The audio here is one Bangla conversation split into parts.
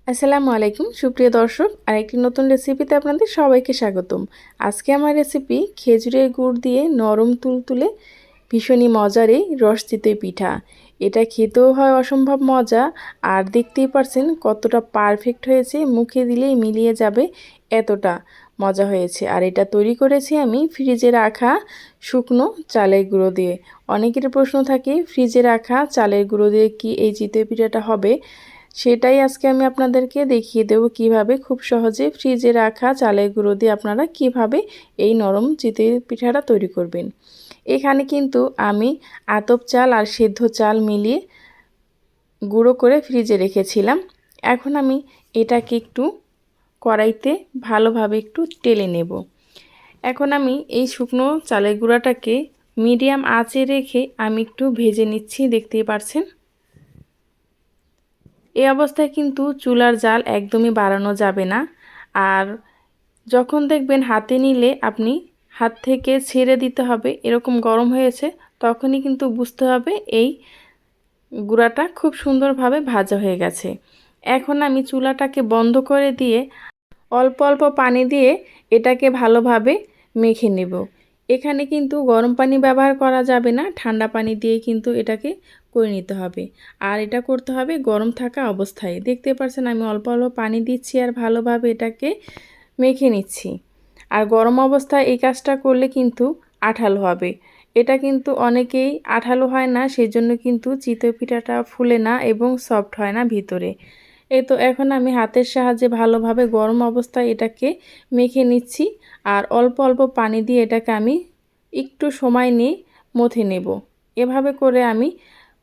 আসসালামু আলাইকুম সুপ্রিয় দর্শক, আরেকটি নতুন রেসিপিতে আপনাদের সবাইকে স্বাগতম। আজকে আমার রেসিপি খেজুরের গুড় দিয়ে নরম তুলতুলে ভীষণই মজার এই রস চিতই পিঠা। এটা খেতেও হয় অসম্ভব মজা, আর দেখতেই পারছেন কতটা পারফেক্ট হয়েছে, মুখে দিলেই মিলিয়ে যাবে এতটা মজা হয়েছে। আর এটা তৈরি করেছি আমি ফ্রিজে রাখা শুকনো চালের গুঁড়ো দিয়ে। অনেকের প্রশ্ন থাকে ফ্রিজে রাখা চালের গুঁড়ো দিয়ে কি এই চিতই পিঠাটা হবে, সেটাই আজকে আমি আপনাদেরকে দেখিয়ে দেব কিভাবে খুব সহজে ফ্রিজে রাখা চালের গুঁড়ো দিয়ে আপনারা কিভাবে এই নরম চিতই পিঠাটা তৈরি করবেন। এখানে কিন্তু আমি আতপ চাল আর সেদ্ধ চাল মিলিয়ে গুঁড়ো করে ফ্রিজে রেখেছিলাম। এখন আমি এটাকে একটু কড়াইতে ভালোভাবে একটু টেলে নেব। এখন আমি এই শুকনো চালের গুঁড়াটাকে মিডিয়াম আঁচে রেখে আমি একটু ভেজে নিচ্ছি, দেখতেই পারছেন। এই অবস্থায় কিন্তু চুলার জাল একদমই বাড়ানো যাবে না। আর যখন দেখবেন হাতে নিলে আপনি হাত থেকে ছেড়ে দিতে হবে, এরকম গরম হয়েছে, তখনই কিন্তু বুঝতে হবে এই গুঁড়াটা খুব সুন্দরভাবে ভাজা হয়ে গেছে। এখন আমি চুলাটাকে বন্ধ করে দিয়ে অল্প অল্প পানি দিয়ে এটাকে ভালোভাবে মেখে নেব। এখানে কিন্তু গরম পানি ব্যবহার করা যাবে না, ঠান্ডা পানি দিয়ে কিন্তু এটাকে করে নিতে হবে। আর এটা করতে হবে গরম থাকা অবস্থায়। দেখতে পাচ্ছেন আমি অল্প অল্প পানি দিচ্ছি আর ভালোভাবে এটাকে মেখে নিচ্ছি। আর গরম অবস্থায় এই কাজটা করলে কিন্তু আঠালো হবে। এটা কিন্তু অনেকেই আঠালো হয় না, সেই জন্য কিন্তু চিতই পিঠাটা ফুলে না এবং সফট হয় না ভিতরে। এই তো এখন আমি হাতের সাহায্যে ভালোভাবে গরম অবস্থায় এটাকে মেখে নিচ্ছি। আর অল্প অল্প পানি দিয়ে এটাকে আমি একটু সময় নিয়ে মথে নেব। এভাবে করে আমি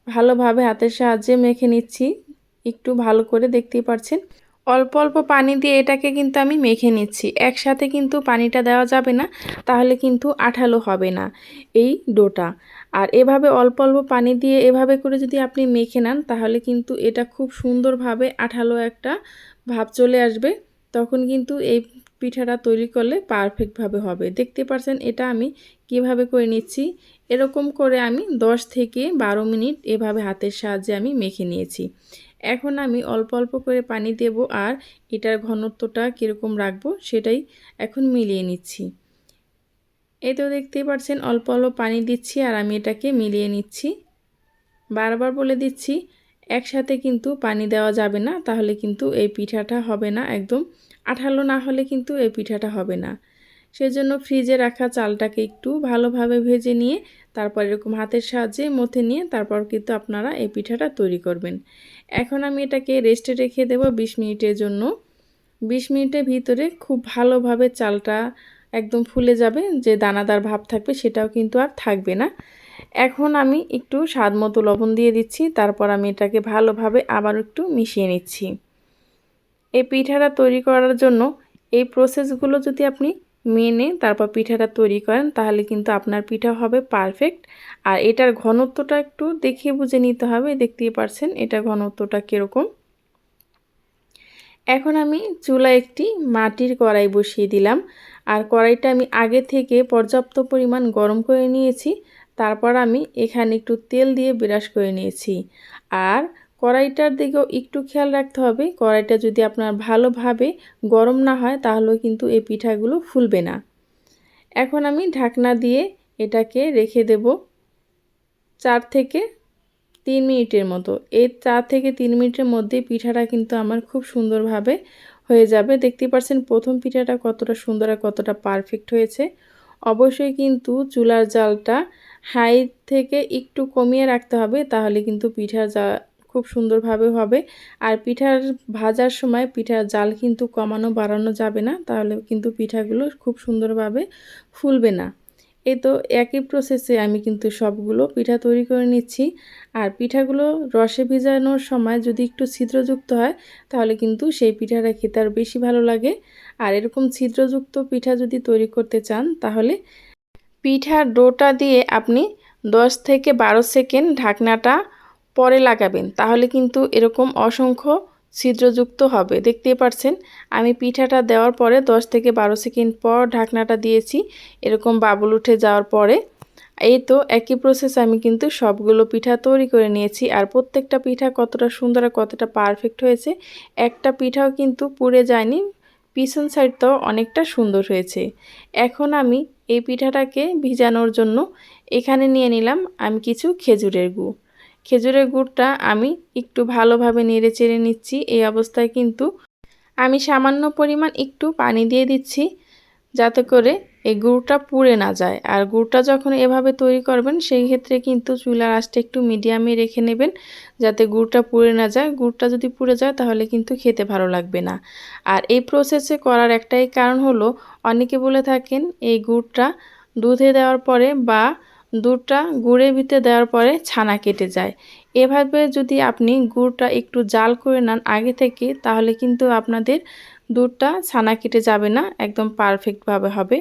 ভালোভাবে হাতের সাহায্যে মেখে নিচ্ছি একটু ভালো করে, দেখতেই পাচ্ছেন। অল্প অল্প পানি দিয়ে এটাকে কিন্তু আমি মেখে নিচ্ছি, একসাথে কিন্তু পানিটা দেওয়া যাবে না, তাহলে কিন্তু আঠালো হবে না এই ডোটা। আর এভাবে অল্প অল্প পানি দিয়ে এভাবে করে যদি আপনি মেখে নেন, তাহলে কিন্তু এটা খুব সুন্দরভাবে আঠালো একটা ভাব চলে আসবে। তখন কিন্তু এই পিঠাটা তৈরি করলে পারফেক্টভাবে হবে। দেখতে পাচ্ছেন এটা আমি কিভাবে করে নিচ্ছি। এরকম করে আমি 10 থেকে 12 মিনিট এভাবে হাতের সাহায্যে আমি মেখে নিয়েছি। এখন আমি অল্প অল্প করে পানি দেব আর এটার ঘনত্বটা কীরকম রাখবো সেটাই এখন মিলিয়ে নিচ্ছি। এই তো দেখতেই পাচ্ছেন অল্প অল্প পানি দিচ্ছি আর আমি এটাকে মিলিয়ে নিচ্ছি। বারবার বলে দিচ্ছি একসাথে কিন্তু পানি দেওয়া যাবে না, তাহলে কিন্তু এই পিঠাটা হবে না, একদম আঠালো না হলে কিন্তু এই পিঠাটা হবে না। সেজন্য ফ্রিজে রাখা চালটাকে একটু ভালোভাবে ভেজে নিয়ে তারপর এরকম হাতের সাহায্যে মথে নিয়ে তারপর কিন্তু আপনারা এই পিঠাটা তৈরি করবেন। এখন আমি এটাকে রেস্টে রেখে দেব 20 মিনিটের জন্য। 20 মিনিটের ভিতরে খুব ভালোভাবে চালটা একদম ফুলে যাবে, যে দানাদার ভাব থাকবে সেটাও কিন্তু আর থাকবে না। এখন আমি একটু স্বাদ মতো লবণ দিয়ে দিচ্ছি, তারপর আমি এটাকে ভালোভাবে আবার একটু মিশিয়ে নিচ্ছি। এই পিঠাটা তৈরি করার জন্য এই প্রসেসগুলো যদি আপনি মেনে তারপর পিঠাটা তৈরি করেন, তাহলে কিন্তু আপনার পিঠা হবে পারফেক্ট। আর এটার ঘনত্বটা একটু দেখে বুঝে নিতে হবে, দেখতেই পারছেন এটা ঘনত্বটা কীরকম। এখন আমি চুলায় একটি মাটির কড়াই বসিয়ে দিলাম, আর কড়াইটা আমি আগে থেকে পর্যাপ্ত পরিমাণ গরম করে নিয়েছি। তারপর আমি এখানে একটু তেল দিয়ে ব্রাশ করে নিয়েছি। আর কড়াইটার দিকেও একটু খেয়াল রাখতে হবে, কড়াইটা যদি আপনার ভালোভাবে গরম না হয় তাহলেও কিন্তু এই পিঠাগুলো ফুলবে না। এখন আমি ঢাকনা দিয়ে এটাকে রেখে দেব 4 থেকে 3 মিনিটের মতো। এই 4 থেকে 3 মিনিটের মধ্যে পিঠাটা কিন্তু আমার খুব সুন্দরভাবে হয়ে যাবে। দেখতেই পাচ্ছেন প্রথম পিঠাটা কতটা সুন্দর আর কতটা পারফেক্ট হয়েছে। অবশ্যই কিন্তু চুলার জালটা হাই থেকে একটু কমিয়ে রাখতে হবে, তাহলে কিন্তু পিঠার খুব সুন্দরভাবে হবে। আর পিঠার ভাজার সময় পিঠার জাল কিন্তু কমানো বাড়ানো যাবে না, তাহলে কিন্তু পিঠাগুলো খুব সুন্দরভাবে ফুলবে না। এই তো একই প্রসেসে আমি কিন্তু সবগুলো পিঠা তৈরি করে নিচ্ছি। আর পিঠাগুলো রসে ভিজানোর সময় যদি একটু ছিদ্রযুক্ত হয়, তাহলে কিন্তু সেই পিঠাটা খেতে আর বেশি ভালো লাগে। আর এরকম ছিদ্রযুক্ত পিঠা যদি তৈরি করতে চান, তাহলে পিঠার ডোটা দিয়ে আপনি 10 থেকে 12 সেকেন্ড ঢাকনাটা পরে লাগাবেন, তাহলে কিন্তু এরকম অসংখ্য ছিদ্রযুক্ত হবে। দেখতেই পাচ্ছেন আমি পিঠাটা দেওয়ার পরে 10 থেকে 12 সেকেন্ড পর ঢাকনাটা দিয়েছি, এরকম বাবুল উঠে যাওয়ার পরে। এই তো একই প্রসেসে আমি কিন্তু সবগুলো পিঠা তৈরি করে নিয়েছি। আর প্রত্যেকটা পিঠা কতটা সুন্দর আর কতটা পারফেক্ট হয়েছে, একটা পিঠাও কিন্তু পুড়ে যায়নি, পিছন সাইডটাও অনেকটা সুন্দর হয়েছে। এখন আমি এই পিঠাটাকে ভিজানোর জন্য এখানে নিয়ে নিলাম আমি কিছু খেজুরের গুড়। খেজুরের গুড়টা আমি একটু ভালোভাবে নেড়ে চেড়ে নিচ্ছি। এই অবস্থায় কিন্তু আমি সামান্য পরিমাণ একটু পানি দিয়ে দিচ্ছি, যাতে করে এই গুড়টা পুড়ে না যায়। আর গুড়টা যখন এভাবে তৈরি করবেন সেই ক্ষেত্রে কিন্তু চুলার আঁচটা একটু মিডিয়ামে রেখে নেবেন, যাতে গুড়টা পুড়ে না যায়। গুড়টা যদি পুড়ে যায় তাহলে কিন্তু খেতে ভালো লাগবে না। আর এই প্রসেসে করার একটাই কারণ হলো, অনেকে বলে থাকেন এই গুড়টা দুধে দেওয়ার পরে বা দুধটা গুড়ের ভিতরে দেওয়ার পরে ছানা কেটে যায়। এভাবে যদি আপনি গুড়টা একটু জাল করে নেন আগে থেকে, তাহলে কিন্তু আপনাদের দুধটা ছানা কেটে যাবে না, একদম পারফেক্টভাবে হবে।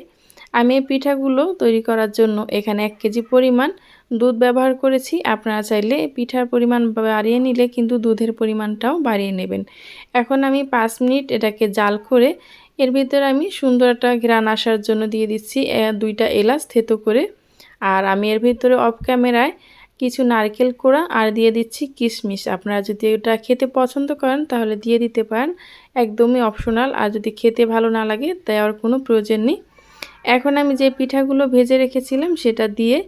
আমি এই পিঠাগুলো তৈরি করার জন্য এখানে 1 কেজি পরিমাণ দুধ ব্যবহার করেছি। আপনারা চাইলে পিঠার পরিমাণ বাড়িয়ে নিলে কিন্তু দুধের পরিমাণটাও বাড়িয়ে নেবেন। এখন আমি 5 মিনিট এটাকে জাল করে এর ভিতরে আমি সুন্দর একটা ঘ্রাণ আসার জন্য দিয়ে দিচ্ছি 2টা এলাচ থেতো করে। আর আমি এর ভিতরে অফ ক্যামেরায় কিছু নারকেল কোড়া আর দিয়ে দিচ্ছি কিশমিশ। আপনারা যদি এটা খেতে পছন্দ করেন তাহলে দিয়ে দিতে পারেন, একদমই অপশনাল। আর যদি খেতে ভালো না লাগে দেওয়ার কোনো প্রয়োজন নেই। এখন আমি যে পিঠাগুলো ভেজে রেখেছিলাম সেটা দিয়ে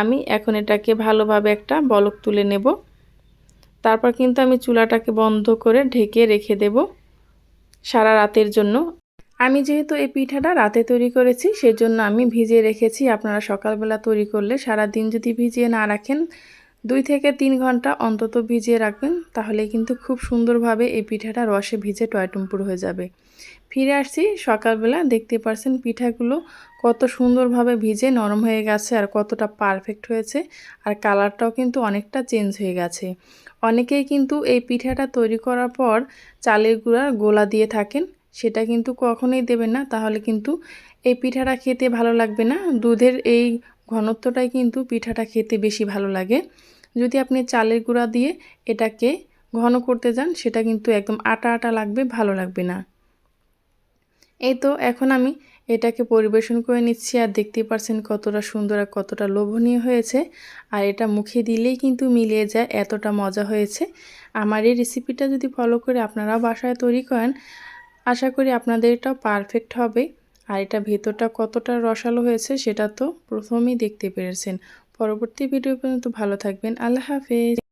আমি এখন এটাকে ভালোভাবে একটা বলক তুলে নেব। তারপর কিন্তু আমি চুলাটাকে বন্ধ করে ঢেকে রেখে দেব সারা রাতের জন্য। আমি যেহেতু এই পিঠাটা রাতে তৈরি করেছি সেজন্য আমি ভিজিয়ে রেখেছি। আপনারা সকালবেলা তৈরি করলে সারা দিন যদি ভিজিয়ে না রাখেন 2 থেকে 3 ঘন্টা অন্তত ভিজিয়ে রাখবেন, তাহলে কিন্তু খুব সুন্দরভাবে এই পিঠাটা রসে ভিজে টয়টুম্পুর হয়ে যাবে। ফিরে আসছি সকালবেলা, দেখতে পারছেন পিঠাগুলো কত সুন্দরভাবে ভিজে নরম হয়ে গেছে আর কতটা পারফেক্ট হয়েছে। আর কালারটাও কিন্তু অনেকটা চেঞ্জ হয়ে গেছে। অনেকেই কিন্তু এই পিঠাটা তৈরি করার পর চালের গুঁড়ার গোলা দিয়ে থাকেন, সেটা কিন্তু কখনোই দেবেন না, তাহলে কিন্তু এই পিঠাটা খেতে ভালো লাগবে না। দুধের এই ঘনত্বটাই কিন্তু পিঠাটা খেতে বেশি ভালো লাগে। যদি আপনি চালের গুঁড়া দিয়ে এটাকে ঘন করতে যান সেটা কিন্তু একদম আটা আটা লাগবে, ভালো লাগবে না। এই তো এখন আমি এটাকে পরিবেশন করে নিচ্ছি। আর দেখতেই পারছেন কতটা সুন্দর আর কতটা লোভনীয় হয়েছে। আর এটা মুখে দিলেই কিন্তু মিলিয়ে যায়, এতটা মজা হয়েছে। আমার এই রেসিপিটা যদি ফলো করে আপনারাও বাসায় তৈরি করেন, আশা করি আপনাদের এটাও পারফেক্ট হবে। আর এটা ভেতরটা কতটা রসালো হয়েছে সেটা তো প্রথমেই দেখতে পেরেছেন। পরবর্তী ভিডিও পর্যন্ত ভালো থাকবেন। আল্লাহ হাফেজ।